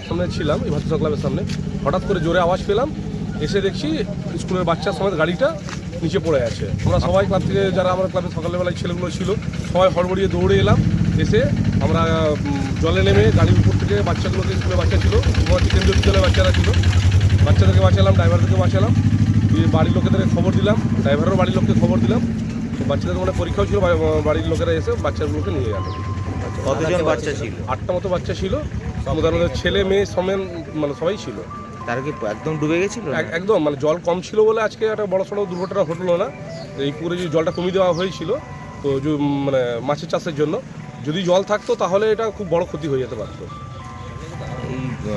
সামনে ছিলাম, এই ভাতৃষ্ণ ক্লাবের সামনে, হঠাৎ করে জোরে আওয়াজ পেলাম, এসে দেখছি স্কুলের বাচ্চার সমেত গাড়িটা নিচে পড়ে আছে। আমরা সবাই ক্লাব থেকে, যারা আমার ক্লাবে সকালবেলায় ছেলেগুলো ছিল, সবাই হড়বড়িয়ে দৌড়ে এলাম। এসে আমরা জলে নেমে গাড়ির উপর থেকে বাচ্চাগুলোকে, স্কুলের বাচ্চা ছিল, কেন্দ্রীয় বিদ্যালয়ের বাচ্চারা ছিল, বাচ্চাদেরকে বাঁচালাম, ড্রাইভারদেরকে বাঁচালাম, দিয়ে বাড়ির লোকেদেরকে খবর দিলাম, ড্রাইভারেরও বাড়ির লোককে খবর দিলাম। বাচ্চাদের মানে পরীক্ষাও ছিল, বাড়ির লোকেরা এসে বাচ্চাগুলোকে নিয়ে গেল। কতজন বাচ্চা ছিল? 8টা মতো বাচ্চা ছিল, সাধারণত ছেলে মেয়ে সমেত মানে সবাই ছিল। তারা কি একদম ডুবে গেছিল? একদম, মানে জল কম ছিল বলে আজকে একটা বড় সড়ো দুর্ঘটনা ঘটলো না। এই পুকুরে যে জলটা কমিয়ে দেওয়া হয়েছিল, তো মানে মাছের চাষের জন্য, যদি জল থাকতো তাহলে এটা খুব বড় ক্ষতি হয়ে যেতে পারতো।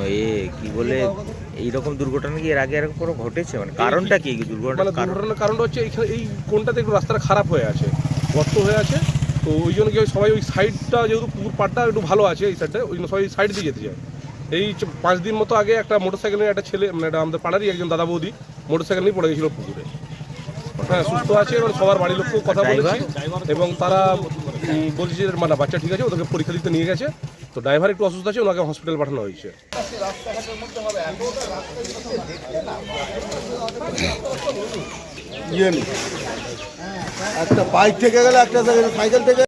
এই কি বলে, এইরকম দুর্ঘটনা কি এর আগে এরকম কোনো ঘটেছে? মানে কারণটা কি দুর্ঘটনার কারণটা হচ্ছে এইখানে এই কোনটাতে একটু রাস্তাটা খারাপ হয়ে আছে, গর্ত হয়ে আছে, তো ওই জন্য কি সবাই ওই সাইডটা, যেহেতু পুকুর পাড়টা একটু ভালো আছে এই সাইডটা, ওই জন্য সবাই সাইড দিয়ে যেতে যায়। এই 5 দিন মতো আগে একটা মোটরসাইকেলের একটা ছেলে, মানে এটা আমাদের পাড়ারই একজন দাদা বৌদি, মোটরসাইকেল নিয়ে পড়ে গেছিল পুকুরে। হ্যাঁ, সুস্থ আছে, এবং সবার বাড়ির লোককেও কথা বলেছি, এবং তারা বলছে যে মানে বাচ্চা ঠিক আছে, ওদেরকে পরীক্ষা দিতে নিয়ে গেছে। তো ড্রাইভার একটু অসুস্থ আছে, ওনাকে হসপিটাল পাঠানো হয়েছে। একটা বাইক থেকে গেলে, একটা সাইকেল থেকে